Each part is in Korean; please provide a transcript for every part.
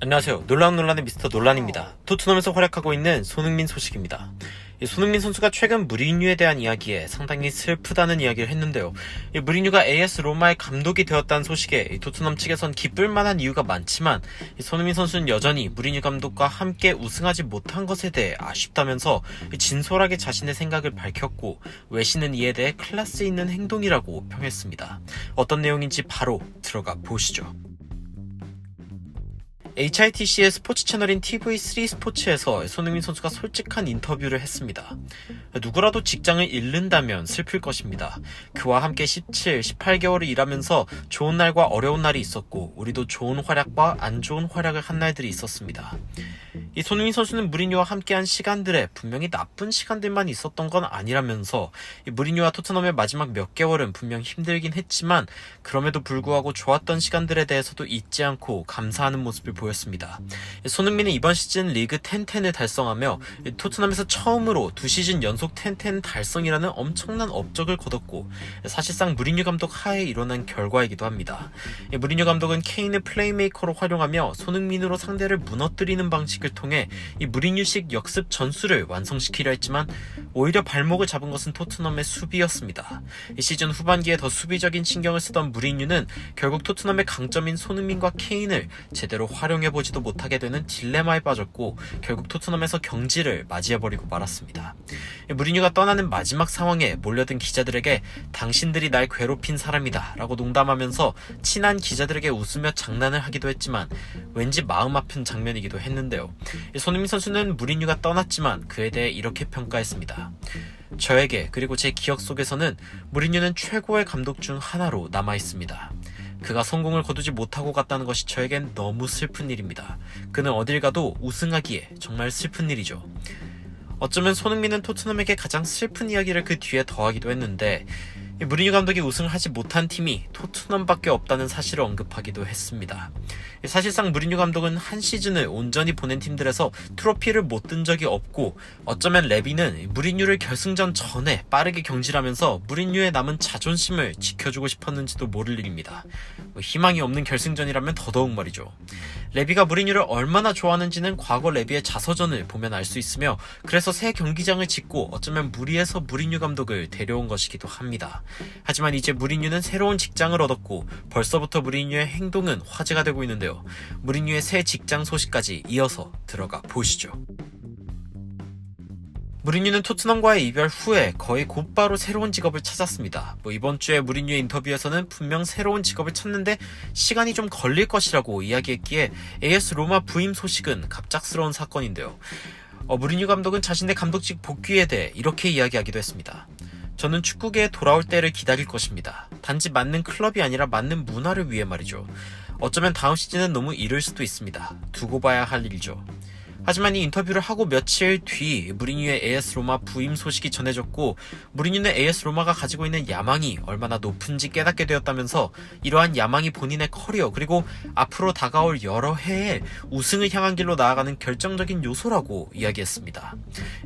안녕하세요. 논란의 미스터 논란입니다. 토트넘에서 활약하고 있는 손흥민 소식입니다. 손흥민 선수가 최근 무리뉴에 대한 이야기에 상당히 슬프다는 이야기를 했는데요. 무리뉴가 AS 로마의 감독이 되었다는 소식에 토트넘 측에선 기쁠 만한 이유가 많지만 손흥민 선수는 여전히 무리뉴 감독과 함께 우승하지 못한 것에 대해 아쉽다면서 진솔하게 자신의 생각을 밝혔고, 외신은 이에 대해 클래스 있는 행동이라고 평했습니다. 어떤 내용인지 바로 들어가 보시죠. HITC의 스포츠 채널인 TV3 스포츠에서 손흥민 선수가 솔직한 인터뷰를 했습니다. 누구라도 직장을 잃는다면 슬플 것입니다. 그와 함께 17, 18개월을 일하면서 좋은 날과 어려운 날이 있었고, 우리도 좋은 활약과 안 좋은 활약을 한 날들이 있었습니다. 이 손흥민 선수는 무리뉴와 함께한 시간들에 분명히 나쁜 시간들만 있었던 건 아니라면서, 이 무리뉴와 토트넘의 마지막 몇 개월은 분명 힘들긴 했지만 그럼에도 불구하고 좋았던 시간들에 대해서도 잊지 않고 감사하는 모습을 보였습니다. 손흥민은 이번 시즌 리그 10-10을 달성하며 토트넘에서 처음으로 2시즌 연속 10-10 달성이라는 엄청난 업적을 거뒀고, 사실상 무리뉴 감독 하에 일어난 결과이기도 합니다. 무리뉴 감독은 케인을 플레이메이커로 활용하며 손흥민으로 상대를 무너뜨리는 방식을 통해 이 무리뉴식 역습 전술을 완성시키려 했지만 오히려 발목을 잡은 것은 토트넘의 수비였습니다. 이 시즌 후반기에 더 수비적인 신경을 쓰던 무리뉴는 결국 토트넘의 강점인 손흥민과 케인을 제대로 활용해보지도 못하게 되는 딜레마에 빠졌고, 결국 토트넘에서 경지를 맞이해버리고 말았습니다. 무리뉴가 떠나는 마지막 상황에 몰려든 기자들에게 당신들이 날 괴롭힌 사람이다 라고 농담하면서 친한 기자들에게 웃으며 장난을 하기도 했지만 왠지 마음 아픈 장면이기도 했는데요. 손흥민 선수는 무리뉴가 떠났지만 그에 대해 이렇게 평가했습니다. 저에게, 그리고 제 기억 속에서는 무리뉴는 최고의 감독 중 하나로 남아있습니다. 그가 성공을 거두지 못하고 갔다는 것이 저에겐 너무 슬픈 일입니다. 그는 어딜 가도 우승하기에 정말 슬픈 일이죠. 어쩌면 손흥민은 토트넘에게 가장 슬픈 이야기를 그 뒤에 더하기도 했는데, 무리뉴 감독이 우승을 하지 못한 팀이 토트넘밖에 없다는 사실을 언급하기도 했습니다. 사실상 무리뉴 감독은 한 시즌을 온전히 보낸 팀들에서 트로피를 못 든 적이 없고, 어쩌면 레비는 무리뉴를 결승전 전에 빠르게 경질하면서 무리뉴의 남은 자존심을 지켜주고 싶었는지도 모를 일입니다. 희망이 없는 결승전이라면 더더욱 말이죠. 레비가 무리뉴를 얼마나 좋아하는지는 과거 레비의 자서전을 보면 알 수 있으며, 그래서 새 경기장을 짓고 어쩌면 무리해서 무리뉴 감독을 데려온 것이기도 합니다. 하지만 이제 무리뉴는 새로운 직장을 얻었고 벌써부터 무리뉴의 행동은 화제가 되고 있는데요. 무리뉴의 새 직장 소식까지 이어서 들어가 보시죠. 무리뉴는 토트넘과의 이별 후에 거의 곧바로 새로운 직업을 찾았습니다. 이번 주에 무리뉴의 인터뷰에서는 분명 새로운 직업을 찾는데 시간이 좀 걸릴 것이라고 이야기했기에 AS 로마 부임 소식은 갑작스러운 사건인데요. 무리뉴 감독은 자신의 감독직 복귀에 대해 이렇게 이야기하기도 했습니다. 저는 축구계에 돌아올 때를 기다릴 것입니다. 단지 맞는 클럽이 아니라 맞는 문화를 위해 말이죠. 어쩌면 다음 시즌은 너무 이를 수도 있습니다. 두고 봐야 할 일이죠. 하지만 이 인터뷰를 하고 며칠 뒤 무리뉴의 AS 로마 부임 소식이 전해졌고, 무리뉴는 AS 로마가 가지고 있는 야망이 얼마나 높은지 깨닫게 되었다면서 이러한 야망이 본인의 커리어 그리고 앞으로 다가올 여러 해에 우승을 향한 길로 나아가는 결정적인 요소라고 이야기했습니다.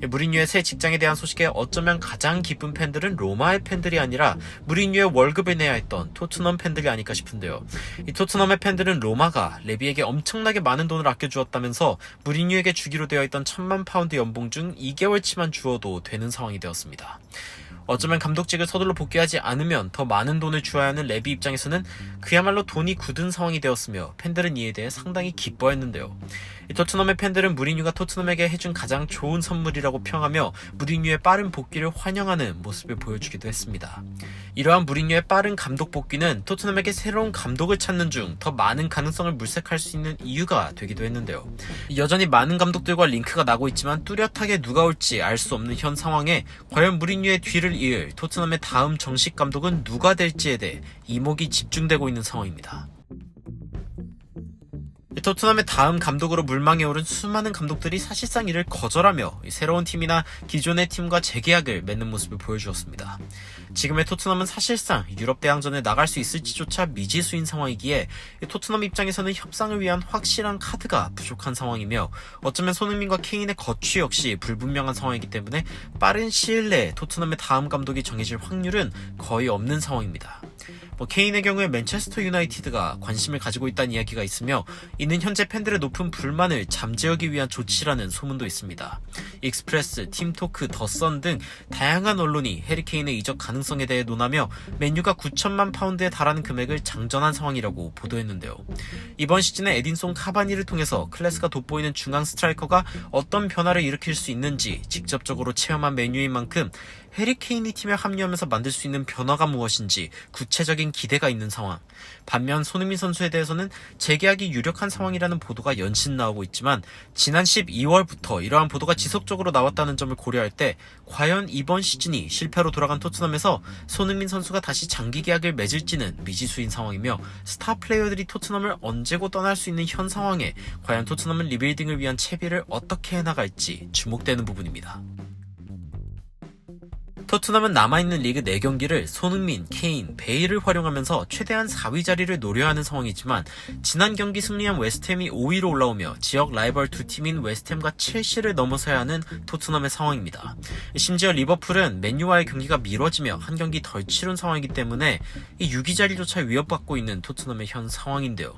무리뉴의 새 직장에 대한 소식에 어쩌면 가장 기쁜 팬들은 로마의 팬들이 아니라 무리뉴의 월급을 내야 했던 토트넘 팬들이 아닐까 싶은데요. 이 토트넘의 팬들은 로마가 레비에게 엄청나게 많은 돈을 아껴주었다면서 무리뉴의 주기로 되어 있던 1000만 파운드 연봉 중 2개월치만 주어도 되는 상황이 되었습니다. 어쩌면 감독직을 서둘러 복귀하지 않으면 더 많은 돈을 주어야 하는 레비 입장에서는 그야말로 돈이 굳은 상황이 되었으며 팬들은 이에 대해 상당히 기뻐했는데요. 토트넘의 팬들은 무리뉴가 토트넘에게 해준 가장 좋은 선물이라고 평하며 무리뉴의 빠른 복귀를 환영하는 모습을 보여주기도 했습니다. 이러한 무리뉴의 빠른 감독 복귀는 토트넘에게 새로운 감독을 찾는 중 더 많은 가능성을 물색할 수 있는 이유가 되기도 했는데요. 여전히 많은 감독들과 링크가 나고 있지만 뚜렷하게 누가 올지 알 수 없는 현 상황에 과연 무리뉴의 뒤를 이을 토트넘의 다음 정식 감독은 누가 될지에 대해 이목이 집중되고 있는 상황입니다. 토트넘의 다음 감독으로 물망에 오른 수많은 감독들이 사실상 이를 거절하며 새로운 팀이나 기존의 팀과 재계약을 맺는 모습을 보여주었습니다. 지금의 토트넘은 사실상 유럽 대항전에 나갈 수 있을지조차 미지수인 상황이기에 토트넘 입장에서는 협상을 위한 확실한 카드가 부족한 상황이며 어쩌면 손흥민과 케인의 거취 역시 불분명한 상황이기 때문에 빠른 시일 내에 토트넘의 다음 감독이 정해질 확률은 거의 없는 상황입니다. 케인의 경우에 맨체스터 유나이티드가 관심을 가지고 있다는 이야기가 있으며 이는 현재 팬들의 높은 불만을 잠재우기 위한 조치라는 소문도 있습니다. 익스프레스, 팀토크, 더선 등 다양한 언론이 해리 케인의 이적 가능성에 대해 논하며 맨유가 9천만 파운드에 달하는 금액을 장전한 상황이라고 보도했는데요. 이번 시즌에 에딘손 카바니를 통해서 클래스가 돋보이는 중앙 스트라이커가 어떤 변화를 일으킬 수 있는지 직접적으로 체험한 맨유인 만큼 해리 케인이 팀에 합류하면서 만들 수 있는 변화가 무엇인지 구체적인 기대가 있는 상황. 반면 손흥민 선수에 대해서는 재계약이 유력한 상황이라는 보도가 연신 나오고 있지만 지난 12월부터 이러한 보도가 지속적으로 나왔다는 점을 고려할 때 과연 이번 시즌이 실패로 돌아간 토트넘에서 손흥민 선수가 다시 장기 계약을 맺을지는 미지수인 상황이며 스타 플레이어들이 토트넘을 언제고 떠날 수 있는 현 상황에 과연 토트넘은 리빌딩을 위한 채비를 어떻게 해나갈지 주목되는 부분입니다. 토트넘은 남아있는 리그 4경기를 손흥민, 케인, 베일을 활용하면서 최대한 4위 자리를 노려야 하는 상황이지만 지난 경기 승리한 웨스트햄이 5위로 올라오며 지역 라이벌 두 팀인 웨스트햄과 첼시를 넘어서야 하는 토트넘의 상황입니다. 심지어 리버풀은 맨유와의 경기가 미뤄지며 한 경기 덜 치른 상황이기 때문에 이 6위 자리조차 위협받고 있는 토트넘의 현 상황인데요.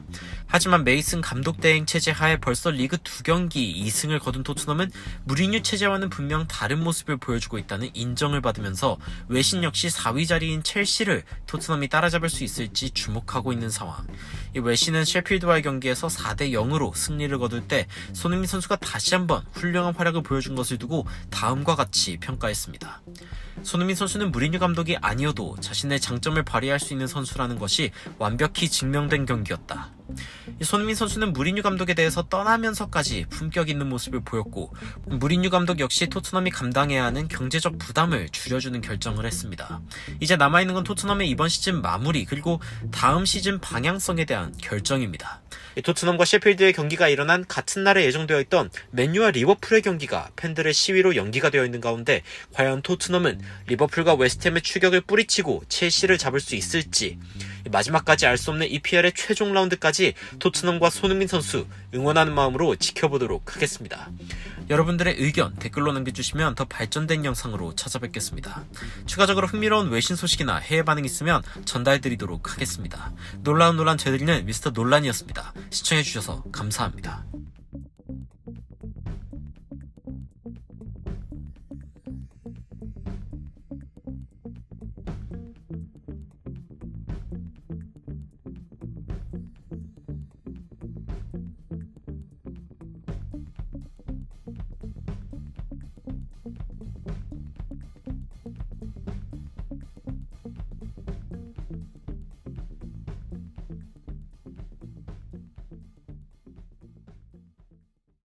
하지만 메이슨 감독 대행 체제 하에 벌써 리그 2경기 2승을 거둔 토트넘은 무리뉴 체제와는 분명 다른 모습을 보여주고 있다는 인정을 받으면서 외신 역시 4위 자리인 첼시를 토트넘이 따라잡을 수 있을지 주목하고 있는 상황. 이 외신은 셰필드와의 경기에서 4대0으로 승리를 거둘 때 손흥민 선수가 다시 한번 훌륭한 활약을 보여준 것을 두고 다음과 같이 평가했습니다. 손흥민 선수는 무리뉴 감독이 아니어도 자신의 장점을 발휘할 수 있는 선수라는 것이 완벽히 증명된 경기였다. 손흥민 선수는 무리뉴 감독에 대해서 떠나면서까지 품격 있는 모습을 보였고 무리뉴 감독 역시 토트넘이 감당해야 하는 경제적 부담을 줄여주는 결정을 했습니다. 이제 남아있는 건 토트넘의 이번 시즌 마무리 그리고 다음 시즌 방향성에 대한 결정입니다. 토트넘과 셰필드의 경기가 일어난 같은 날에 예정되어 있던 맨유와 리버풀의 경기가 팬들의 시위로 연기가 되어 있는 가운데 과연 토트넘은 리버풀과 웨스트햄의 추격을 뿌리치고 첼시를 잡을 수 있을지 마지막까지 알 수 없는 EPL의 최종 라운드까지 토트넘과 손흥민 선수 응원하는 마음으로 지켜보도록 하겠습니다. 여러분들의 의견 댓글로 남겨주시면 더 발전된 영상으로 찾아뵙겠습니다. 추가적으로 흥미로운 외신 소식이나 해외 반응 있으면 전달드리도록 하겠습니다. 놀라운 논란 되드리는 미스터 논란이었습니다. 시청해주셔서 감사합니다.